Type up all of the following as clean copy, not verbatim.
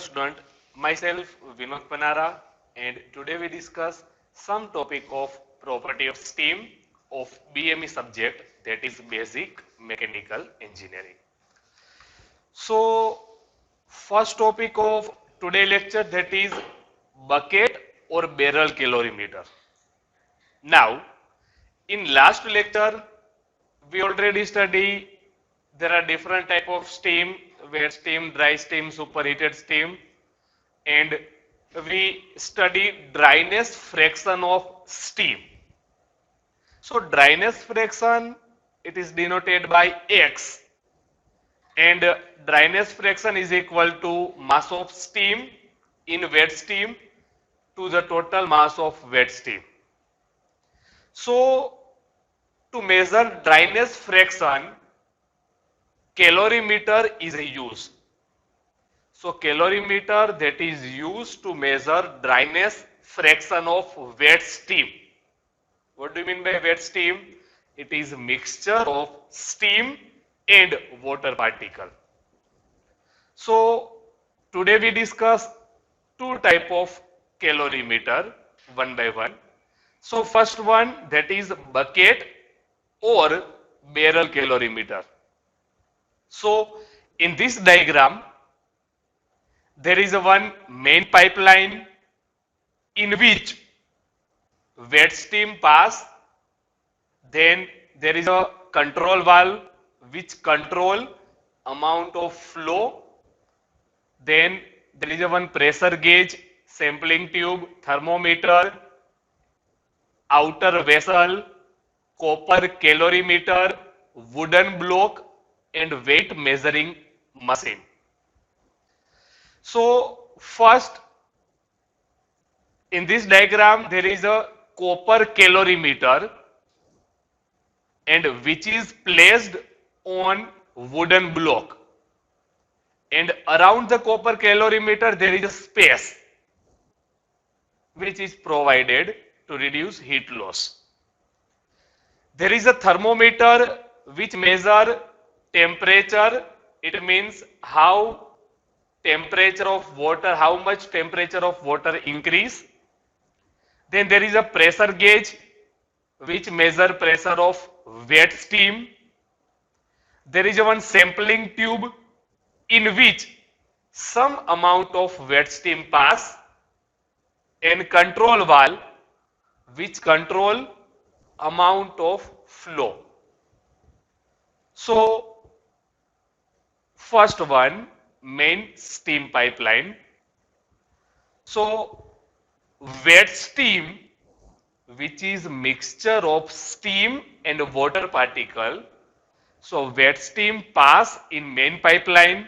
student, myself Vinod Panara, and today we discuss some topic of property of steam of BME subject, that is basic mechanical engineering. So first topic of today lecture, that is bucket or barrel calorimeter. Now in last lecture we already study there are different type of steam, wet steam, dry steam, superheated steam, and we study dryness fraction of steam. So dryness fraction, it is denoted by X, and dryness fraction is equal to mass of steam in wet steam to the total mass of wet steam. So to measure dryness fraction, calorimeter is used. So calorimeter that is used to measure dryness fraction of wet steam. What do you mean by wet steam? It is a mixture of steam and water particle. So today we discuss two type of calorimeter one by one. So first one, that is bucket or barrel calorimeter. So in this diagram there is a one main pipeline in which wet steam pass, then there is a control valve which control amount of flow, then there is a one pressure gauge, sampling tube, thermometer, outer vessel, copper calorimeter, wooden block, and weight measuring machine. So first in this diagram there is a copper calorimeter, and which is placed on wooden block, and around the copper calorimeter there is a space which is provided to reduce heat loss. There is a thermometer which measure temperature. It means how temperature of water, how much temperature of water increase. Then there is a pressure gauge which measure pressure of wet steam. There is a one sampling tube in which some amount of wet steam pass, and control valve which control amount of flow. So first one, main steam pipeline. So wet steam, which is mixture of steam and water particle. So wet steam pass in main pipeline,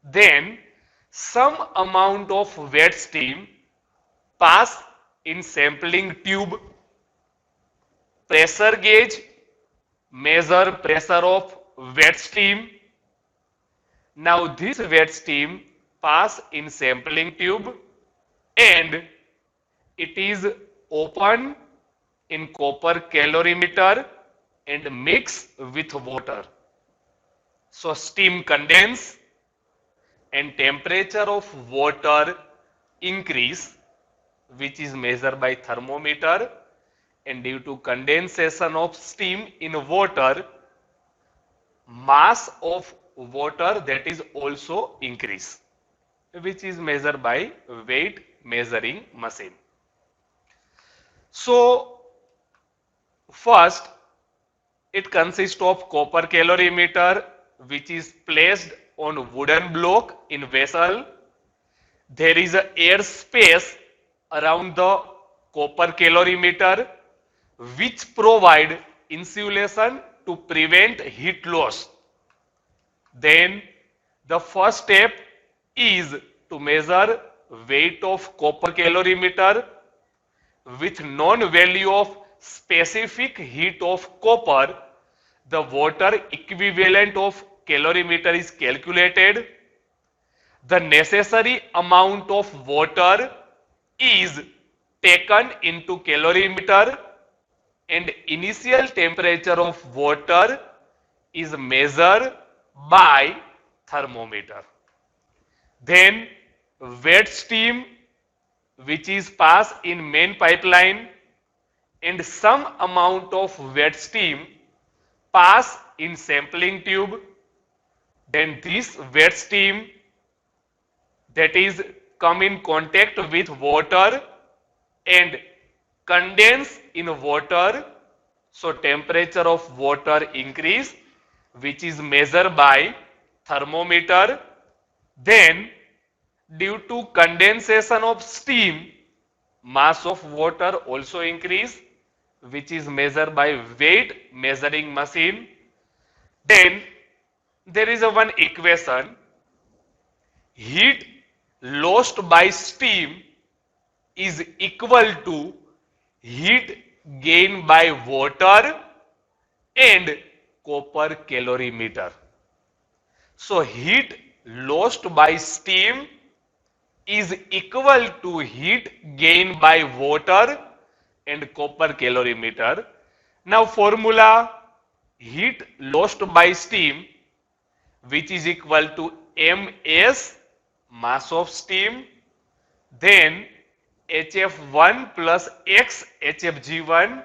then some amount of wet steam pass in sampling tube. Pressure gauge measure pressure of wet steam. Now this wet steam pass in sampling tube, and it is open in copper calorimeter and mix with water. So steam condense and temperature of water increase, which is measured by thermometer, and due to condensation of steam in water, mass of water that is also increase, which is measured by weight measuring machine. So first it consists of copper calorimeter which is placed on wooden block in vessel. There is a air space around the copper calorimeter which provide insulation to prevent heat loss. Then the first step is to measure weight of copper calorimeter with known value of specific heat of copper. The water equivalent of calorimeter is calculated. The necessary amount of water is taken into calorimeter, and initial temperature of water is measured by thermometer. Then wet steam which is passed in main pipeline and some amount of wet steam pass in sampling tube. Then this wet steam that is come in contact with water and condense in water. So temperature of water increase, which is measured by thermometer. Then due to condensation of steam, mass of water also increase, which is measured by weight measuring machine. Then there is a one equation: heat lost by steam is equal to heat gained by water and copper calorimeter. So heat lost by steam is equal to heat gained by water and copper calorimeter. Now formula: heat lost by steam, which is equal to ms, mass of steam, then HF1 plus X HFG1.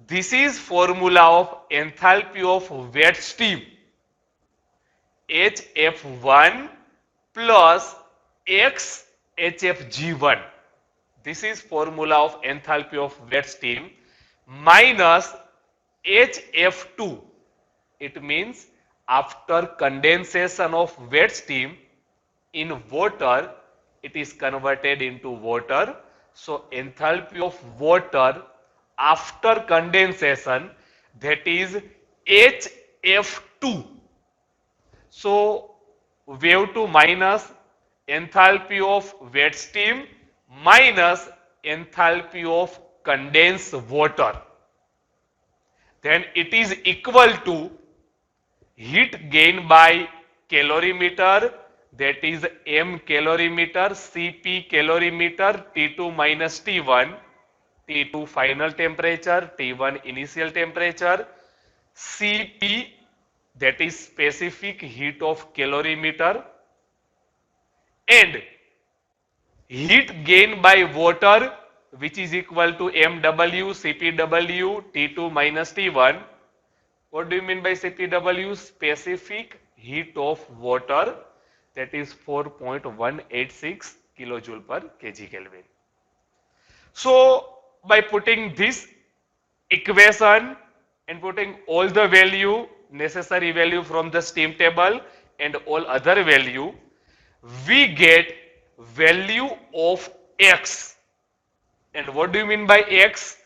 This is formula of enthalpy of wet steam. HF1 plus X HFG1. This is formula of enthalpy of wet steam minus HF2. It means after condensation of wet steam in water, it is converted into water. So enthalpy of water after condensation, that is HF2. So we have to minus enthalpy of wet steam minus enthalpy of condensed water. Then it is equal to heat gained by calorimeter, that is M calorimeter, Cp calorimeter, T2 minus T1, T2 final temperature, T1 initial temperature, Cp that is specific heat of calorimeter, and heat gained by water, which is equal to MW CPW T2 minus T1. What do you mean by CPW? Specific heat of water, that is 4.186 kilojoule per kg Kelvin. So by putting this equation and putting all the value, necessary value from the steam table and all other value, we get value of X. And what do you mean by X?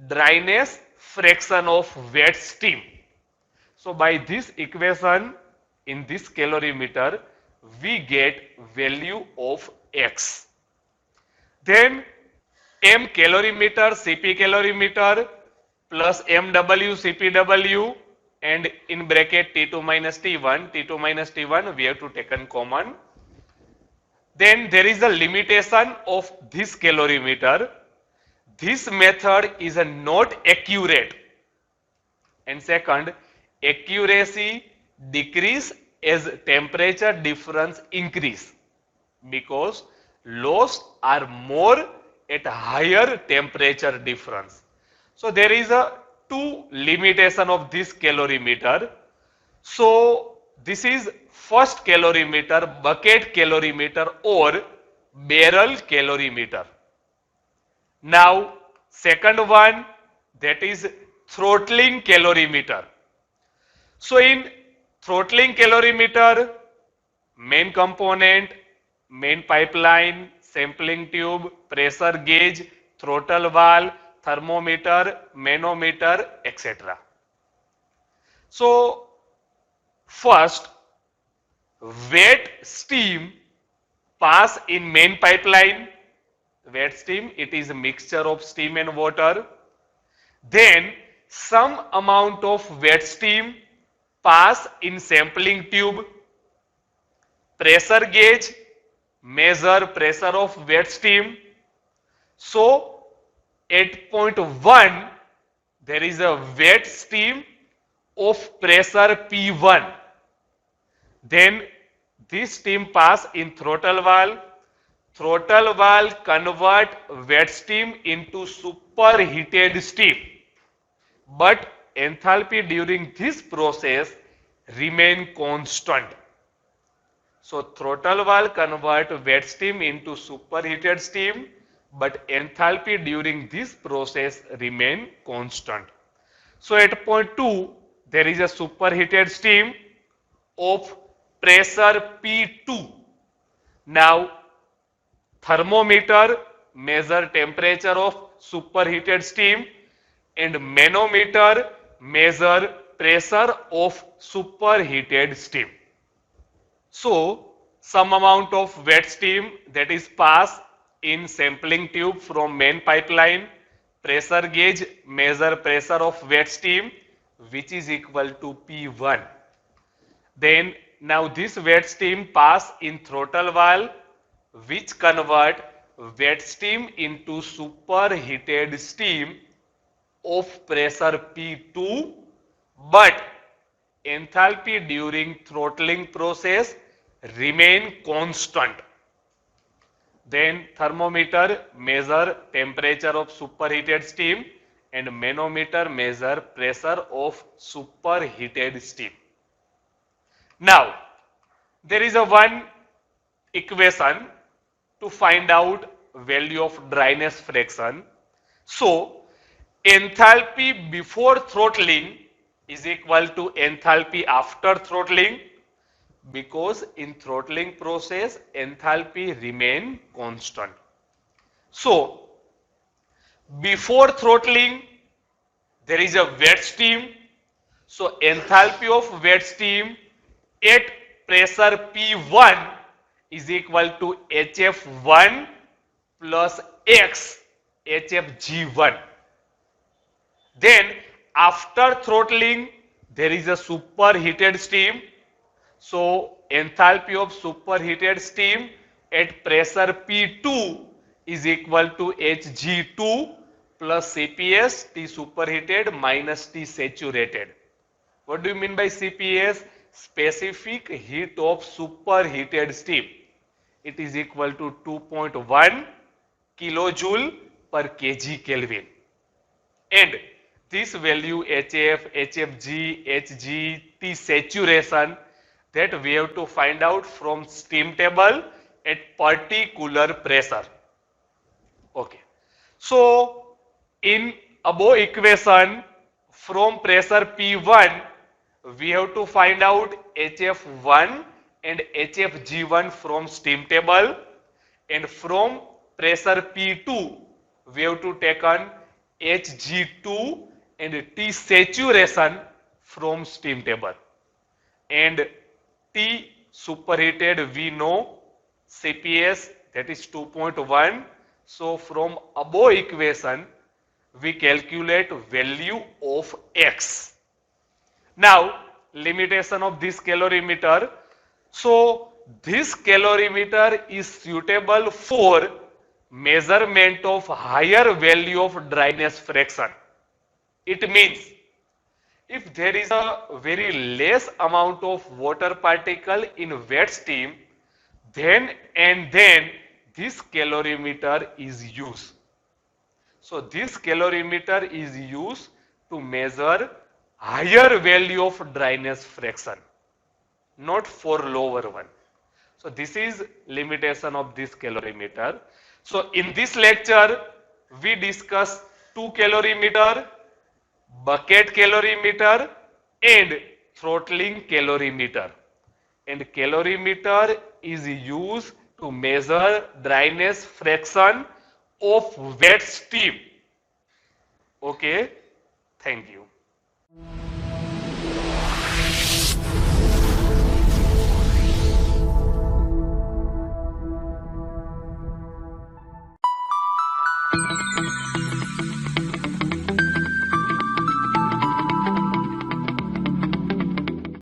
Dryness fraction of wet steam. So by this equation in this calorimeter, we get value of X. Then M calorimeter, Cp calorimeter plus MW CPW and in bracket T2 minus T1, T2 minus T1 we have to take in common. Then there is a limitation of this calorimeter. This method is not accurate. And second, accuracy decrease as temperature difference increase, because loss are more at higher temperature difference. So there is a two limitation of this calorimeter. So this is first calorimeter, bucket calorimeter or barrel calorimeter. Now second one, that is throttling calorimeter. So in throttling calorimeter, main component, main pipeline, sampling tube, pressure gauge, throttle valve, thermometer, manometer, etc. So first, wet steam pass in main pipeline. Wet steam, it is a mixture of steam and water. Then some amount of wet steam pass in sampling tube. Pressure gauge measure pressure of wet steam. So at point 1 there is a wet steam of pressure P1. Then this steam pass in throttle valve. Throttle valve convert wet steam into superheated steam, but enthalpy during this process remain constant. So throttle valve convert wet steam into superheated steam, but enthalpy during this process remain constant. So at point 2, there is a superheated steam of pressure P2. Now thermometer measure temperature of superheated steam and manometer measure pressure of superheated steam. So some amount of wet steam that is passed in sampling tube from main pipeline. Pressure gauge measure pressure of wet steam which is equal to P1. Then now this wet steam pass in throttle valve which convert wet steam into superheated steam of pressure P2, but enthalpy during throttling process remain constant. Then thermometer measure temperature of superheated steam and manometer measure pressure of superheated steam. Now there is a one equation to find out value of dryness fraction. So enthalpy before throttling is equal to enthalpy after throttling, because in throttling process enthalpy remain constant. So before throttling there is a wet steam. So enthalpy of wet steam at pressure P1 is equal to HF1 plus X HFG1. Then after throttling there is a superheated steam. So enthalpy of superheated steam at pressure P2 is equal to Hg2 plus CPS T superheated minus T saturated. What do you mean by CPS? Specific heat of superheated steam. It is equal to 2.1 kilojoule per kg Kelvin. And this value HF, HFG, Hg, T saturation that we have to find out from steam table at particular pressure. Okay. So in above equation from pressure P1 we have to find out HF1 and HFG1 from steam table, and from pressure P2 we have to take on Hg2 and T saturation from steam table, and T superheated we know CPS that is 2.1. So from above equation we calculate value of X. Now limitation of this calorimeter. So this calorimeter is suitable for measurement of higher value of dryness fraction. It means if there is a very less amount of water particle in wet steam, then this calorimeter is used. So this calorimeter is used to measure higher value of dryness fraction, not for lower one. So this is limitation of this calorimeter. So in this lecture we discuss two calorimeter, bucket calorimeter and throttling calorimeter. And calorimeter is used to measure dryness fraction of wet steam. Okay, thank you.